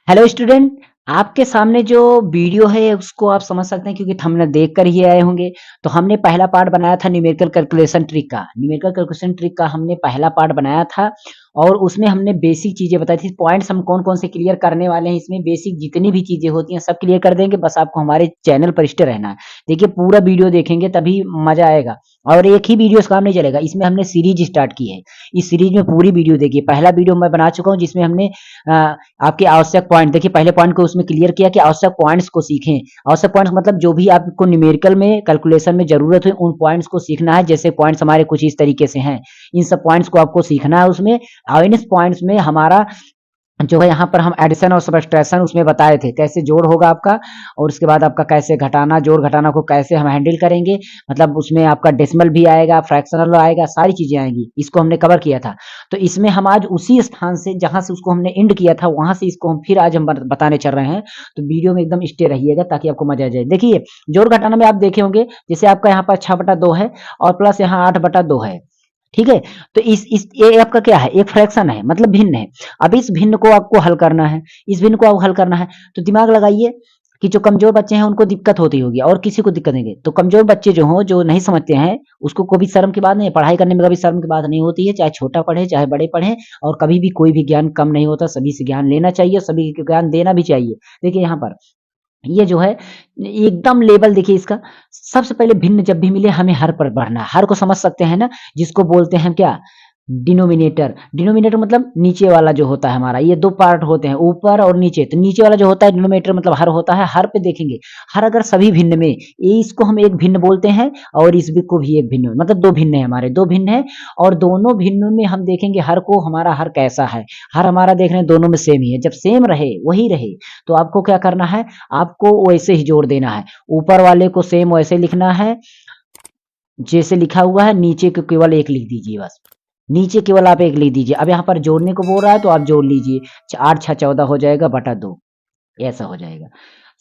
Hello student, आपके सामने जो वीडियो है उसको आप समझ सकते हैं क्योंकि थंबनेल देख कर ही आए होंगे। तो हमने पहला पार्ट बनाया था न्यूमेरिकल कैलकुलेशन ट्रिक का। न्यूमेरिकल कैलकुलेशन ट्रिक का हमने पहला पार्ट बनाया था और उसमें हमने बेसिक चीज़ें बताई थी। पॉइंट्स हम कौन-कौन से क्लियर करने वाले हैं, इसमें बेसिक जितनी भी चीज़ें होती हैं सब क्लियर कर देंगे। बस आपको हमारे चैनल पर स्टे रहना है। देखिए पूरा वीडियो देखेंगे तभी मज़ा आएगा और एक ही वीडियो से काम नहीं चलेगा। इसमें हमने सीरीज़ स्टार्ट की है। इस सीरीज़ में पूरी वीडियो देखिए। पहला वीडियो मैं बना चुका हूँ जिसमें हमने आपके आवश्यक पॉइंट देखिए, पहले पॉइंट को उसमें क्लियर किया कि आवश्यक पॉइंट्स को सीखें। आवश्यक पॉइंट्स मतलब जो भी आपको न्यूमेरिकल में कैलकुलेशन में जरूरत है उन पॉइंट्स को सीखना है। जैसे पॉइंट्स हमारे कुछ इस तरीके से हैं, इन सब पॉइंट्स को आपको सीखना है उसमें। और इन पॉइंट्स में हमारा जो है यहाँ पर हम एडिशन और सब्ट्रैक्शन उसमें बताए थे कैसे जोड़ होगा आपका, और उसके बाद आपका कैसे घटाना, जोड़ घटाना को कैसे हम हैंडल करेंगे। मतलब उसमें आपका डेसिमल भी आएगा, फ्रैक्शनल आएगा, सारी चीजें आएंगी। इसको हमने कवर किया था। तो इसमें हम आज उसी स्थान से जहां से उसको हमने एंड किया था वहां से इसको हम फिर आज हम बताने चल रहे हैं। तो वीडियो में एकदम स्टे रहिएगा ताकि आपको मजा आ जाए। देखिए जोड़ घटाना में आप देखे होंगे जैसे आपका यहाँ पर 6/2 है और प्लस यहाँ 8/2 है। ठीक है। तो इस ये आपका क्या है, एक फ्रैक्शन है मतलब भिन्न है। अब इस भिन्न को आपको हल करना है, इस भिन्न को आप हल करना है। तो दिमाग लगाइए कि जो कमजोर बच्चे हैं उनको दिक्कत होती होगी और किसी को दिक्कत नहीं है। तो कमजोर बच्चे जो हो जो नहीं समझते हैं उसको कोई शर्म की बात नहीं है, पढ़ाई करने में कभी शर्म की बात नहीं होती है। चाहे छोटा पढ़े चाहे बड़े पढ़े, और कभी भी कोई भी ज्ञान कम नहीं होता। सभी से ज्ञान लेना चाहिए, सभी को ज्ञान देना भी चाहिए। देखिए यहाँ पर ये जो है एकदम लेवल देखिए इसका। सबसे पहले भिन्न जब भी मिले हमें हर पर बढ़ना है। हर को समझ सकते हैं ना, जिसको बोलते हैं क्या, डिनोमिनेटर। डिनोमिनेटर मतलब नीचे वाला जो होता है हमारा, ये दो पार्ट होते हैं ऊपर और नीचे। तो नीचे वाला जो होता है डिनोमिनेटर मतलब हर होता है। हर पे देखेंगे हर अगर सभी भिन्न में, ये इसको हम एक भिन्न बोलते हैं और इस को भी एक भिन्न, मतलब दो भिन्न है हमारे, दो भिन्न है। और दोनों भिन्नों में हम देखेंगे हर को, हमारा हर कैसा है। हर हमारा देख रहे हैं दोनों में सेम ही है। जब सेम रहे वही रहे तो आपको क्या करना है, आपको वैसे ही जोड़ देना है। ऊपर वाले को सेम वैसे लिखना है जैसे लिखा हुआ है, नीचे को केवल एक लिख दीजिए बस। नीचे केवल आप एक लिख दीजिए। अब यहाँ पर जोड़ने को बोल रहा है तो आप जोड़ लीजिए। 8×6 = 14 हो जाएगा बटा 2, ऐसा हो जाएगा।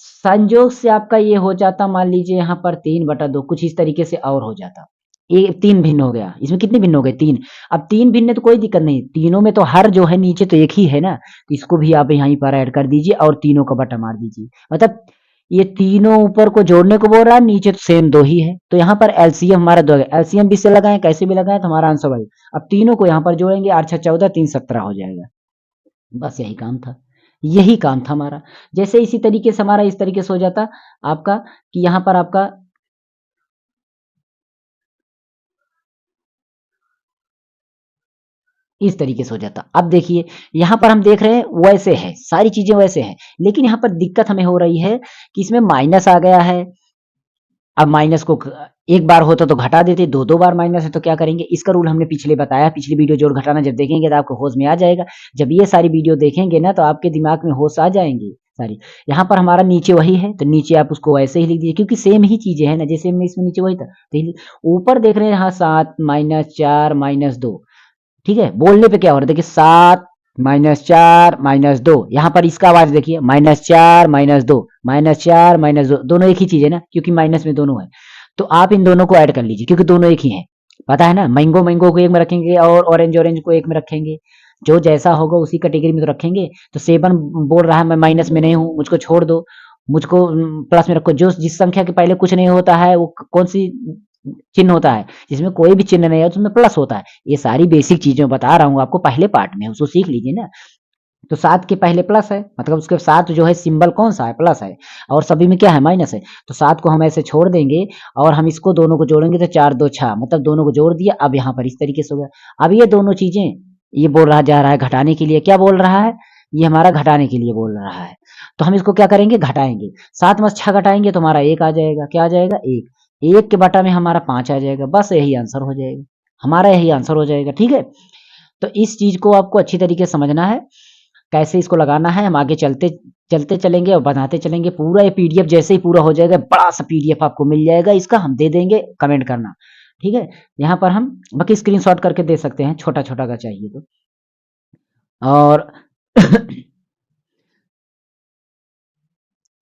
संयोग से आपका ये हो जाता, मान लीजिए यहाँ पर 3/2 कुछ इस तरीके से और हो जाता। ये 3 भिन्न हो गया। इसमें कितने भिन्न हो गए, 3। अब 3 भिन्न है तो कोई दिक्कत नहीं, तीनों में तो हर जो है नीचे तो एक ही है ना। तो इसको भी आप यहीं पर ऐड कर दीजिए और तीनों का बटा मार दीजिए। मतलब ये तीनों ऊपर को जोड़ने को बोल रहा है, नीचे तो सेम दो ही है। तो यहाँ पर एलसीएम हमारा 2 है। एलसीएम भी से लगाएं, कैसे भी लगाएं तो हमारा आंसर वही। अब तीनों को यहाँ पर जोड़ेंगे, 8×6 = 14, 3×17 हो जाएगा। बस यही काम था, यही काम था हमारा। जैसे इसी तरीके से हमारा इस तरीके से हो जाता आपका कि यहाँ पर आपका इस तरीके से हो जाता। अब देखिए यहाँ पर हम देख रहे हैं वैसे है, सारी चीजें वैसे हैं, लेकिन यहाँ पर दिक्कत हमें हो रही है कि इसमें माइनस आ गया है। अब माइनस को एक बार होता तो घटा देते, दो दो बार माइनस है तो क्या करेंगे। इसका रूल हमने पिछले बताया, पिछली वीडियो जोड़ घटाना जब देखेंगे तो आपको होश में आ जाएगा। जब ये सारी वीडियो देखेंगे ना तो आपके दिमाग में होश आ जाएंगे सारी। यहाँ पर हमारा नीचे वही है तो नीचे आप उसको वैसे ही लिख दीजिए क्योंकि सेम ही चीजें हैं ना। जैसे हमने इसमें नीचे वही था तो ऊपर देख रहे हैं यहाँ 7 - 4 - 2। ठीक है, बोलने पे क्या हो रहा है देखिए, 7 - 4 - 2। यहाँ पर इसका आवाज देखिए, -4 - 2, -4 - 2, दोनों एक ही चीज है ना क्योंकि माइनस में दोनों है। तो आप इन दोनों को ऐड कर लीजिए क्योंकि दोनों एक ही हैं। पता है ना, मैंगो मैंगो को एक में रखेंगे और ऑरेंज ऑरेंज को एक में रखेंगे। जो जैसा होगा उसी कैटेगरी में तो रखेंगे। तो 7 बोल रहा है मैं माइनस में नहीं हूँ, मुझको छोड़ दो, मुझको प्लस में रखो। जो जिस संख्या के पहले कुछ नहीं होता है वो कौन सी चिन्ह होता है, जिसमें कोई भी चिन्ह नहीं है उसमें प्लस होता है। ये सारी बेसिक चीजें बता रहा हूँ आपको पहले पार्ट में, उसको सीख लीजिए ना। तो 7 के पहले प्लस है मतलब उसके साथ जो है सिंबल कौन सा है, प्लस है। और सभी में क्या है, माइनस है। तो 7 को हम ऐसे छोड़ देंगे और हम इसको दोनों को जोड़ेंगे तो 4×2 = 6, मतलब दोनों को जोड़ दिया। अब यहाँ पर इस तरीके से हो गया। अब ये दोनों चीजें ये बोल रहा जा रहा है घटाने के लिए, क्या बोल रहा है, ये हमारा घटाने के लिए बोल रहा है। तो हम इसको क्या करेंगे, घटाएंगे। 7 में 6 घटाएंगे तो हमारा 1 आ जाएगा। क्या आ जाएगा, 1। 1 के बटा में हमारा 5 आ जाएगा। बस यही आंसर हो जाएगा हमारा, यही आंसर हो जाएगा। ठीक है। तो इस चीज को आपको अच्छी तरीके से समझना है, कैसे इसको लगाना है। हम आगे चलते चलते चलेंगे और बनाते चलेंगे। पूरा ये पीडीएफ जैसे ही पूरा हो जाएगा, बड़ा सा पीडीएफ आपको मिल जाएगा, इसका हम दे देंगे, कमेंट करना। ठीक है। यहाँ पर हम बाकी स्क्रीनशॉट करके दे सकते हैं, छोटा छोटा अगर चाहिए तो। और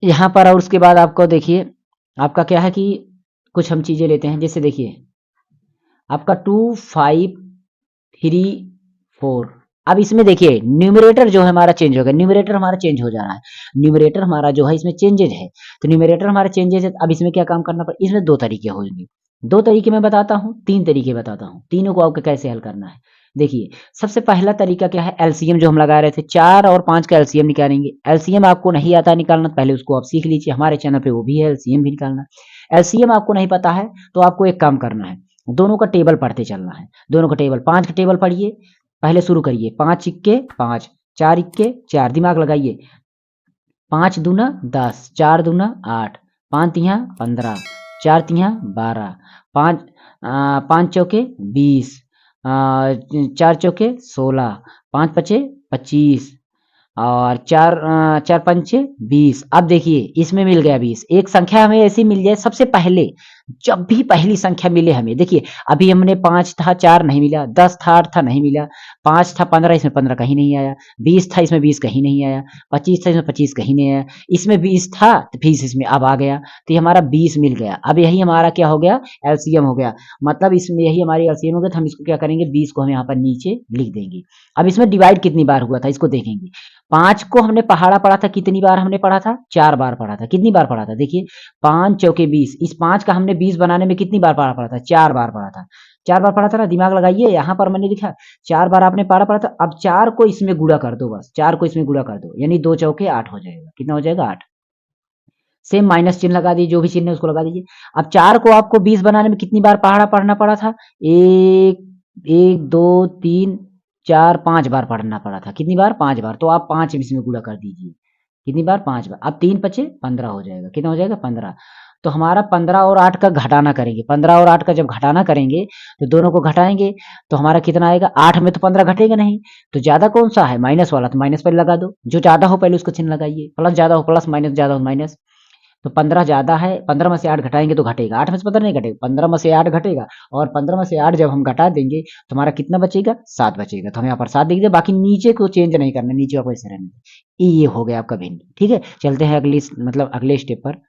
यहाँ पर और उसके बाद आपको देखिए, आपका क्या है कि कुछ हम चीजें लेते हैं। जैसे देखिए आपका 2 5 3 4, अब इसमें देखिए न्यूमरेटर जो है हमारा चेंज हो गया, न्यूमरेटर हमारा चेंज हो जा रहा है, न्यूमरेटर हमारा जो है इसमें चेंजेज है, तो न्यूमरेटर हमारा चेंजेज है। अब इसमें क्या काम करना पड़ेगा, इसमें दो तरीके होंगे, दो तरीके मैं बताता हूँ, तीन तरीके बताता हूँ, तीनों को आपको कैसे हल करना है। देखिए सबसे पहला तरीका क्या है, एलसीएम जो हम लगा रहे थे, 4 और 5 का एलसीएम निकालेंगे। एलसीएम आपको नहीं आता निकालना, पहले उसको आप सीख लीजिए, हमारे चैनल पे वो भी है एलसीएम भी निकालना। एलसीएम आपको नहीं पता है तो आपको एक काम करना है, दोनों का टेबल पढ़ते चलना है, दोनों का टेबल, 5 का टेबल पढ़िए, पहले शुरू करिए, 5 इक्के 5, 4 इक्के 4, दिमाग लगाइए, 5 दूना 10, 4 दूना 8, 5 तिहा 15, 4 तिहा 12, 5 5 चौके 20, 4 चौके 16, 5 पचे 25, और 4 पंचे 20। अब देखिए इसमें मिल गया 20, एक संख्या हमें ऐसी मिल जाए सबसे पहले, जब भी पहली संख्या मिले हमें, देखिए अभी हमने 5 था 4 नहीं मिला, 10 था 8 था नहीं मिला, 5 था 15 इसमें 15 कहीं नहीं आया, 20 था इसमें 20 कहीं नहीं आया, 25 था इसमें 25 कहीं नहीं आया, इसमें 20 था तो 20 इसमें अब आ गया, तो ये हमारा 20 मिल गया। अब यही हमारा क्या हो गया, एलसीएम हो गया, मतलब इसमें यही हमारी एलसीएम हो गया, तो हम इसको क्या करेंगे, 20 को हम यहाँ पर नीचे लिख देंगे। अब इसमें डिवाइड कितनी बार हुआ था इसको देखेंगे, 5 को हमने पहाड़ा पढ़ा था, कितनी बार हमने पढ़ा था, 4 बार पढ़ा था, कितनी बार पढ़ा था, देखिए 5 चौके 20, इस 5 का हमने 20 बनाने में कितनी बार पढ़ा पढ़ा था, 4 बार पढ़ा था, 4 बार पढ़ा था ना, दिमाग लगाइए, यहाँ पर मैंने लिखा 4 बार आपने पढ़ा पढ़ा था। अब 4 को इसमें गुणा कर दो, बस 4 को इसमें गुणा कर दो, यानी 2 चौके 8 हो जाएगा, कितना हो जाएगा 8, सेम माइनस चिन्ह लगा दीजिए, जो भी चिन्ह है उसको लगा दीजिए। अब 4 को आपको 20 बनाने में कितनी बार पहाड़ा पढ़ना पड़ा था, एक, 1 2 3 4 5 बार पढ़ना पड़ा था, कितनी बार, 5 बार, तो आप 5 इसमें गुणा कर दीजिए, कितनी बार, 5 बार। अब 3 पचे 15 हो जाएगा, कितना हो जाएगा 15, तो हमारा 15 और 8 का घटाना करेंगे, 15 और 8 का जब घटाना करेंगे तो दोनों को घटाएंगे तो हमारा कितना आएगा, 8 में तो 15 घटेगा नहीं, तो ज्यादा कौन सा है, माइनस वाला, तो माइनस पहले लगा दो, जो ज्यादा हो पहले उसको चिन्ह लगाइए, प्लस ज्यादा हो प्लस, माइनस ज्यादा हो माइनस, तो 15 ज्यादा है, 15 में से 8 घटाएंगे तो घटेगा, 8 में से 15 नहीं घटेगा, 15 में से 8 घटेगा, और 15 में से 8 जब हम घटा देंगे तो हमारा कितना बचेगा, 7 बचेगा, तो हम यहाँ पर 7 देख दे, बाकी नीचे को चेंज नहीं करना, नीचे आपको ऐसे रहने दें। ये हो गया आपका भिन्न, ठीक है, चलते हैं अगली मतलब अगले स्टेप पर,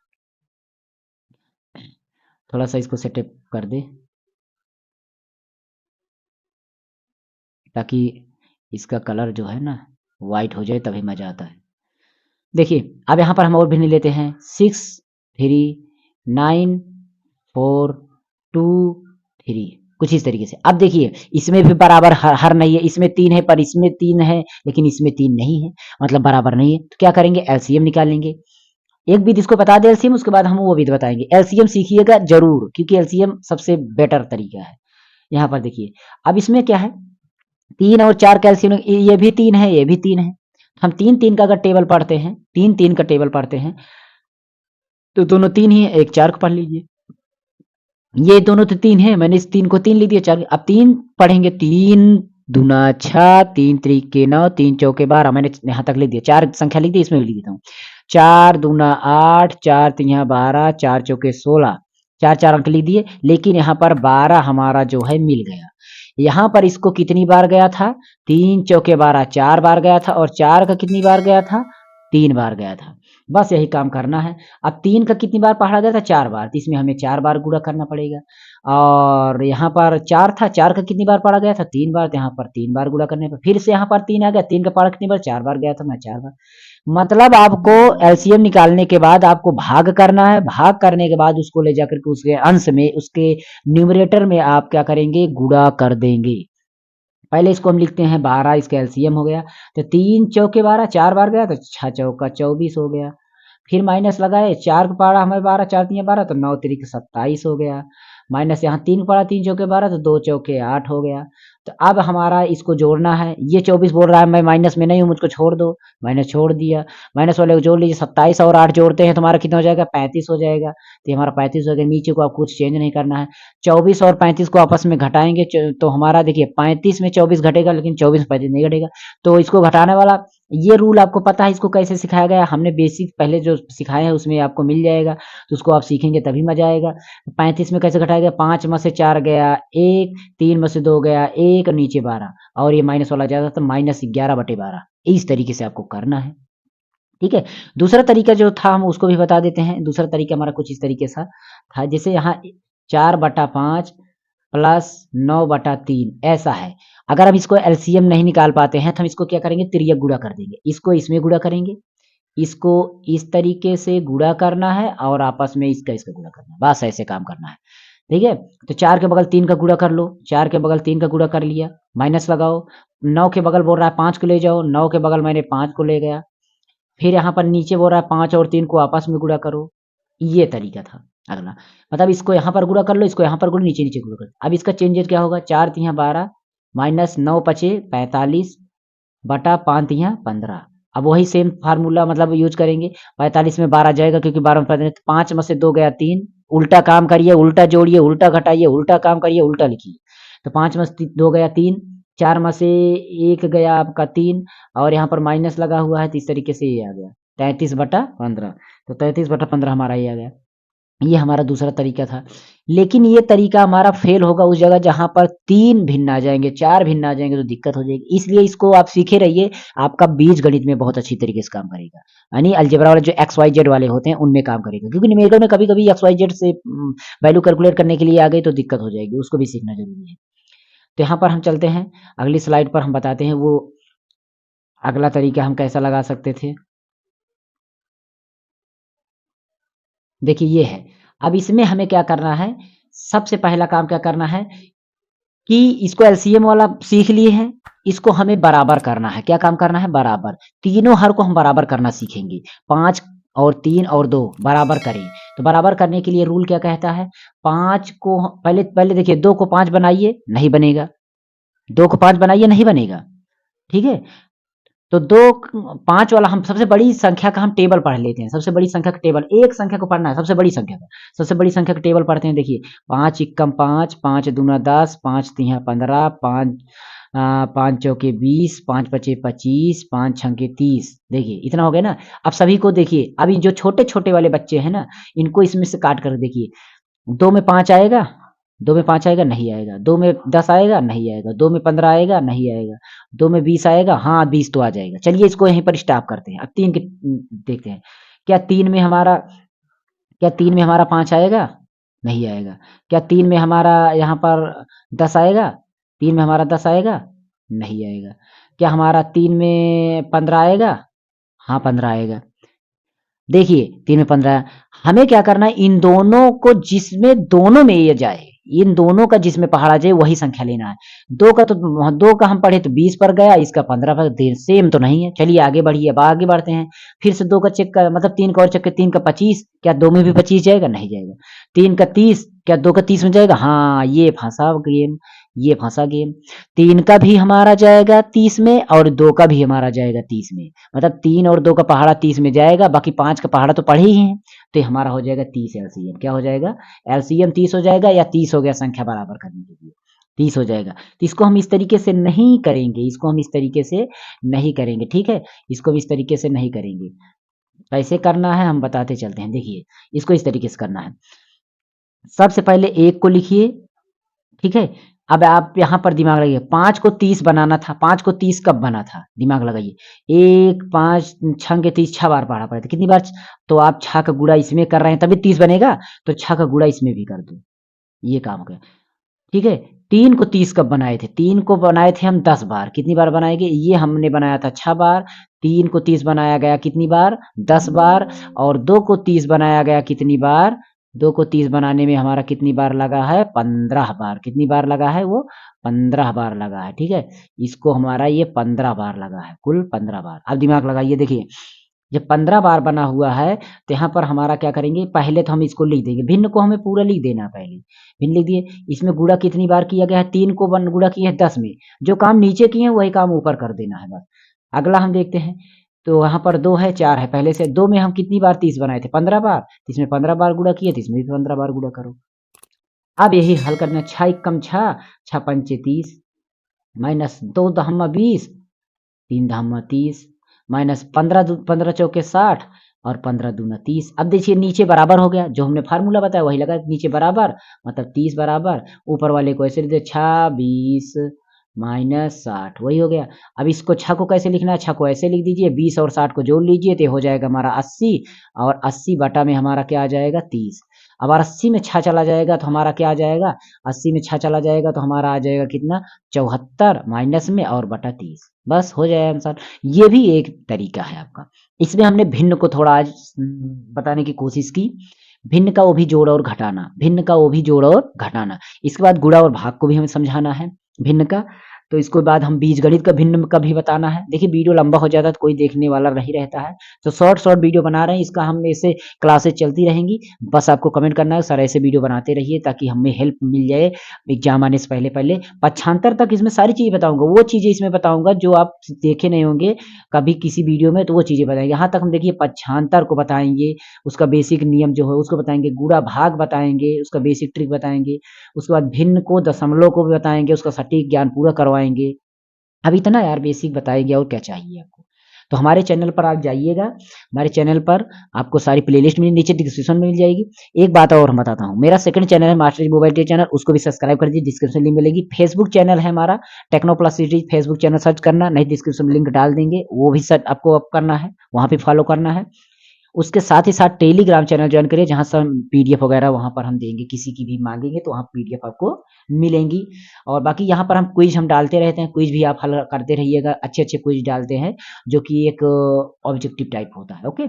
थोड़ा सा इसको सेटअप कर दे ताकि इसका कलर जो है ना व्हाइट हो जाए, तभी मजा आता है। देखिए अब यहाँ पर हम और भिन्न लेते हैं, 6 3 9 4 2 3, कुछ इस तरीके से। अब देखिए इसमें भी बराबर हर नहीं है, इसमें 3 है पर इसमें 3 है, लेकिन इसमें 3 नहीं है, मतलब बराबर नहीं है, तो क्या करेंगे, एलसीएम निकालेंगे। एक विधि इसको बता दे एलसीएम, उसके बाद हम वो विधि बताएंगे, एलसीएम सीखिएगा जरूर, क्योंकि एलसीएम सबसे बेटर तरीका है। यहाँ पर देखिए अब इसमें क्या है, 3 और 4 कैल्शियम, ये भी 3 है, ये भी 3 है, हम 3 3 का अगर टेबल पढ़ते हैं, 3 3 का टेबल पढ़ते हैं, तो दोनों 3 ही है, एक 4 को पढ़ लीजिए, ये दोनों तो 3 है, मैंने इस 3 को 3 लिख दिया, 4, अब 3 पढ़ेंगे, 3 दूना 6, 3 त्रिके 9, 3 चौके 12, मैंने यहाँ तक लिख दिया, 4 संख्या लिख दी, इसमें भी लिख देता हूँ, 4 दूना 8, 4 तिहा 12, 4 चौके 16, 4 4 अंक लिख दिए, लेकिन यहाँ पर 12 हमारा जो है मिल गया, यहाँ पर इसको कितनी बार गया था, 3 चौके 12 4 बार गया था, और 4 का कितनी बार गया था, 3 बार गया था, बस यही काम करना है। अब 3 का कितनी बार पढ़ा गया था, 4 बार, तो इसमें हमें 4 बार गुणा करना पड़ेगा, और यहाँ पर 4 था, 4 का कितनी बार पढ़ा गया था, 3 बार, तो यहाँ पर 3 बार गुणा करने पर फिर से यहाँ पर 3 आ गया, 3 का पढ़ा कितनी बार, 4 बार गया था, मैं 4 बार, मतलब आपको एलसीएम निकालने के बाद आपको भाग करना है, भाग करने के बाद उसको ले जाकर के उसके अंश में, उसके न्यूमरेटर में आप क्या करेंगे, गुणा कर देंगे। पहले इसको हम लिखते हैं 12, इसका एलसीएम हो गया, तो 3 चौके 12, 4 बार गया तो 6 चौका 24 हो गया, फिर माइनस लगाए, 4 का पड़ा हमें 12, 4 तिया 12, तो 9 तिरिक 27 हो गया, माइनस यहाँ 3 पड़ा, 3 चौके 12, तो 2 चौके 8 हो गया। तो अब हमारा इसको जोड़ना है, ये 24 बोल रहा है, मैं माइनस में नहीं हूँ, मुझको छोड़ दो, माइनस छोड़ दिया, माइनस वाले को जोड़ लीजिए, 27 और 8 जोड़ते हैं तो हमारा कितना हो जाएगा, 35 हो जाएगा, तो ये हमारा 35 हो गया, नीचे को आप कुछ चेंज नहीं करना है, 24 और 35 को आपस में घटाएंगे, तो हमारा देखिए 35 में 24 घटेगा, लेकिन 24 में 35 नहीं घटेगा, तो इसको घटाने वाला ये रूल आपको पता है, इसको कैसे सिखाया गया, हमने बेसिक पहले जो सिखाया है उसमें आपको मिल जाएगा, तो उसको आप सीखेंगे तभी मजा आएगा। 35 में कैसे घटाया गया, 5 में से 4 गया 1, 3 में से 2 गया 1, नीचे 12, और ये माइनस वाला ज्यादा था, -11/12, इस तरीके से आपको करना है, ठीक है। दूसरा तरीका जो था हम उसको भी बता देते हैं, दूसरा तरीका हमारा कुछ इस तरीके से था, जैसे यहाँ 4/5 प्लस 9/3 ऐसा है। अगर हम इसको एलसीएम नहीं निकाल पाते हैं तो हम इसको क्या करेंगे, तिर्यक गुणा कर देंगे। इसको इसमें गुणा करेंगे, इसको इस तरीके से गुणा करना है और आपस में इसका इसका गुणा करना है, बस ऐसे काम करना है। ठीक है, तो 4 के बगल 3 का गुणा कर लो, 4 के बगल 3 का गुणा कर लिया, माइनस लगाओ। 9 के बगल बोल रहा है 5 को ले जाओ, 9 के बगल मैंने 5 को ले गया। फिर यहाँ पर नीचे बोल रहा है 5 और 3 को आपस में गुणा करो। ये तरीका था अगला। मतलब इसको यहाँ पर गुणा कर लो, इसको यहाँ पर गुणा, नीचे नीचे गुणा कर। अब इसका चेंजेस क्या होगा, 4 तिया 12 माइनस 9 पचे 45 बटा 5 तिया 15। अब वही सेम फार्मूला मतलब यूज करेंगे। 45 में 12 जाएगा क्योंकि 12 में 15, 5 में से 2 गया 3। उल्टा काम करिए, उल्टा जोड़िए, उल्टा घटाइए, उल्टा काम करिए, उल्टा लिखिए। तो 5 में से 2 गया 3, 4 में से 1 गया आपका 3 और यहाँ पर माइनस लगा हुआ है तो इस तरीके से ये आ गया 33/15। तो 33/15 हमारा ये आ गया। ये हमारा दूसरा तरीका था। लेकिन ये तरीका हमारा फेल होगा उस जगह जहाँ पर 3 भिन्न आ जाएँगे, 4 भिन्न आ जाएँगे तो दिक्कत हो जाएगी। इसलिए इसको आप सीखे रहिए, आपका बीजगणित में बहुत अच्छी तरीके से काम करेगा। यानी अलजेब्रा वाले जो एक्स, वाई, जेड वाले होते हैं उनमें काम करेगा। क्योंकि न्यूमेरिकल में कभी-कभी एक्स, वाई, जेड से वैल्यू कैलकुलेट करने के लिए आ गई तो दिक्कत हो जाएगी, उसको भी सीखना ज़रूरी है। तो यहाँ पर हम चलते हैं, अगली स्लाइड पर हम बताते हैं वो अगला तरीका हम कैसा लगा सकते थे। देखिए ये है। अब इसमें हमें क्या करना है, सबसे पहला काम क्या करना है कि इसको एलसीएम वाला सीख लिए हैं, इसको हमें बराबर करना है। क्या काम करना है, बराबर। तीनों हर को हम बराबर करना सीखेंगे। 5 और 3 और 2 बराबर करें। तो बराबर करने के लिए रूल क्या कहता है, 5 को पहले पहले देखिए 2 को 5 बनाइए, नहीं बनेगा। 2 को 5 बनाइए, नहीं बनेगा। ठीक है? तो 2 5 वाला हम सबसे बड़ी संख्या का हम टेबल पढ़ लेते हैं। सबसे बड़ी संख्या का टेबल, एक संख्या को पढ़ना है, सबसे बड़ी संख्या का। सबसे बड़ी संख्या का टेबल पढ़ते हैं, देखिए 5 इक्कम 5, 5 दूना 10, 5 तिहा 15, 5 चौके 20, 5 पचे 25, 5 छंके 30। देखिए इतना हो गया ना। अब सभी को देखिए, अभी जो छोटे-छोटे वाले बच्चे हैं ना, इनको इसमें से काट कर देखिए। 2 में 5 आएगा? 2 में 5 आएगा? नहीं आएगा। 2 में 10 आएगा? नहीं आएगा। 2 में 15 आएगा? नहीं आएगा। 2 में 20 आएगा? हाँ, 20 तो आ जाएगा। चलिए इसको यहीं पर स्टॉप करते हैं। अब 3 के देखते हैं। क्या 3 में हमारा क्या 3 में हमारा 5 आएगा? नहीं आएगा। क्या 3 में हमारा यहाँ पर 10 आएगा? 3 में हमारा 10 आएगा? नहीं आएगा। क्या हमारा 3 में 15 आएगा? हाँ, 15 आएगा। देखिए 3 में 15, हमें क्या करना है, इन दोनों को जिसमें दोनों में ये जाए, इन दोनों का जिसमें पहाड़ा जाए वही संख्या लेना है। 2 का तो 2 का हम पढ़े तो 20 पर गया, इसका 15 पर, सेम तो नहीं है। चलिए आगे बढ़िए, अब आगे बढ़ते हैं। फिर से 2 का चेक कर, मतलब 3 का और चेक कर, 3 का 25, क्या 2 में भी 25 जाएगा? नहीं जाएगा। 3 का 30, क्या 2 का 30 में जाएगा? हाँ, ये फंसा गेम, ये फंसा गेम। 3 का भी हमारा जाएगा 30 में और 2 का भी हमारा जाएगा 30 में। मतलब 3 और 2 का पहाड़ा 30 में जाएगा, बाकी 5 का पहाड़ा तो पढ़े ही हैं। तो ये हमारा हो जाएगा 30 एलसीएम। क्या हो जाएगा? एलसीएम 30 हो जाएगा, या 30 हो गया संख्या बराबर करने के लिए। 30 हो जाएगा। तो इसको हम इस तरीके से नहीं करेंगे, इसको हम इस तरीके से नहीं करेंगे, ठीक है? इसको भी इस तरीके से नहीं करेंगे। कैसे करना है हम बताते चलते हैं। देखिए, इसको इस तरीके से करना है। सबसे पहले 1 को लिखिए, ठीक है? अब आप यहाँ पर दिमाग लगाइए, 5 को 30 बनाना था, 5 को 30 कब बना था? दिमाग लगाइए। 1 5 6 के 30 6 बार पढ़ा पड़े थे। कितनी बार? तो आप 6 का गुणा इसमें कर रहे हैं तभी 30 बनेगा, तो 6 का गुणा इसमें भी कर दो। ये काम हो गया, ठीक है? 3 को 30 कब बनाए थे? 3 को बनाए थे हम 10 बार। कितनी बार बनाएँगे? ये हमने बनाया था 6 बार, 3 को 30 बनाया गया कितनी बार? 10 बार। और 2 को 30 बनाया गया कितनी बार? 2 को 30 बनाने में हमारा कितनी बार लगा है? 15 बार। कितनी बार लगा है वो? 15 बार लगा है, ठीक है? इसको हमारा ये 15 बार लगा है, कुल 15 बार। अब दिमाग लगाइए, देखिए जब 15 बार बना हुआ है तो यहाँ पर हमारा क्या करेंगे, पहले तो हम इसको लिख देंगे, भिन्न को हमें पूरा लिख देना है पहले। भिन्न लिख दिए, इसमें गुणा कितनी बार किया गया है? 3 को गुणा किया है 10 में। जो काम नीचे किए हैं वही काम ऊपर कर देना है बस। अगला हम देखते हैं, तो यहाँ पर 2 है 4 है, पहले से 2 में हम कितनी बार 30 बनाए थे? 15 बार। तो इसमें 15 बार गुणा किए, तो इसमें भी 15 बार गुणा करो। अब यही हल करना है। 6 एकम 6, 6 पंचे 30, माइनस 2 दहम्मा 20, 3 दहम्मा 30, माइनस 15 चौके 60 और 15 दूना 30। अब देखिए नीचे बराबर हो गया, जो हमने फार्मूला बताया वही लगा, नीचे बराबर मतलब 30 बराबर, ऊपर वाले को ऐसे लिख दे 26 माइनस 60, वही हो गया। अब इसको 6 को कैसे लिखना है? 6 को ऐसे लिख दीजिए, 20 और 60 को जोड़ लीजिए तो हो जाएगा हमारा 80, और 80 बटा में हमारा क्या आ जाएगा? 30। अब 80 में 6 चला जाएगा तो हमारा क्या आ जाएगा, 80 में 6 चला जाएगा तो हमारा आ जाएगा कितना, 74 माइनस में और बटा 30, बस हो जाएगा आंसर। ये भी एक तरीका है आपका। इसमें हमने भिन्न को थोड़ा आज बताने की कोशिश की, भिन्न का वो भी जोड़ और घटाना, भिन्न का वो भी जोड़ और घटाना। इसके बाद गुणा और भाग को भी हमें समझाना है भिन्न का। तो इसके बाद हम बीजगणित का भिन्न का भी बताना है। देखिए वीडियो लंबा हो जाता है तो कोई देखने वाला नहीं रहता है, तो शॉर्ट शॉर्ट वीडियो बना रहे हैं, इसका हम ऐसे क्लासेस चलती रहेंगी। बस आपको कमेंट करना है सर ऐसे वीडियो बनाते रहिए ताकि हमें हेल्प मिल जाए एग्जाम आने से पहले पहले। पक्षांतर तक इसमें सारी चीजें बताऊंगा, वो चीजें इसमें बताऊंगा जो आप देखे नहीं होंगे कभी किसी वीडियो में, तो वो चीजें बताएंगे। यहाँ तक हम देखिए पक्षांतर को बताएंगे, उसका बेसिक नियम जो है उसको बताएंगे, गुणा भाग बताएंगे, उसका बेसिक ट्रिक बताएंगे, उसके बाद भिन्न को दशमलव को भी बताएंगे, उसका सटीक ज्ञान पूरा करवाएंगे। अब इतना यार बेसिक बताएंगे और क्या चाहिए आपको। तो हमारे चैनल पर आप जाइएगा, हमारे चैनल पर आपको सारी प्लेलिस्ट में नीचे डिस्क्रिप्शन में मिल जाएगी। एक बात और हम बताता हूँ, मेरा सेकंड चैनल है master ji mobile tech channel, उसको भी सब्सक्राइब कर दीजिए, डिस्क्रिप्शन लिंक मिलेगी। फेसबुक चैनल है हमारा techno plus city, Facebook channel search करना, नहीं डिस्क्रिप्शन में लिंक डाल देंगे, वो भी सर्च आपको अप करना है, वहाँ पे फॉलो करना है। उसके साथ ही साथ टेलीग्राम चैनल ज्वाइन करिए जहाँ से हम पीडीएफ वगैरह वहाँ पर हम देंगे, किसी की भी मांगेंगे तो वहाँ पीडीएफ आपको मिलेंगी। और बाकी यहाँ पर हम क्विज हम डालते रहते हैं, क्विज भी आप हल करते रहिएगा, अच्छे अच्छे क्विज डालते हैं जो कि एक ऑब्जेक्टिव टाइप होता है। ओके,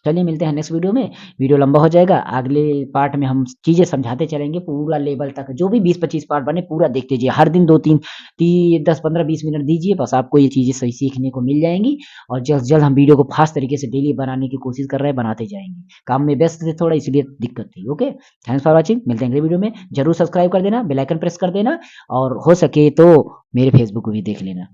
चलिए मिलते हैं नेक्स्ट वीडियो में। वीडियो लंबा हो जाएगा, अगले पार्ट में हम चीज़ें समझाते चलेंगे पूरा लेवल तक, जो भी 20-25 पार्ट बने पूरा देखते जाइए, हर दिन 2-3 10-15-20 मिनट दीजिए, बस आपको ये चीज़ें सही सीखने को मिल जाएंगी। और जल्द से जल्द हम वीडियो को फास्ट तरीके से डेली बनाने की कोशिश कर रहे हैं, बनाते जाएंगे। काम में व्यस्त थे थोड़ा इसलिए दिक्कत थी। ओके, थैंक्स फॉर वॉचिंग, मिलते हैं अगले वीडियो में। जरूर सब्सक्राइब कर देना, बेल आइकन प्रेस कर देना, और हो सके तो मेरे फेसबुक को भी देख लेना।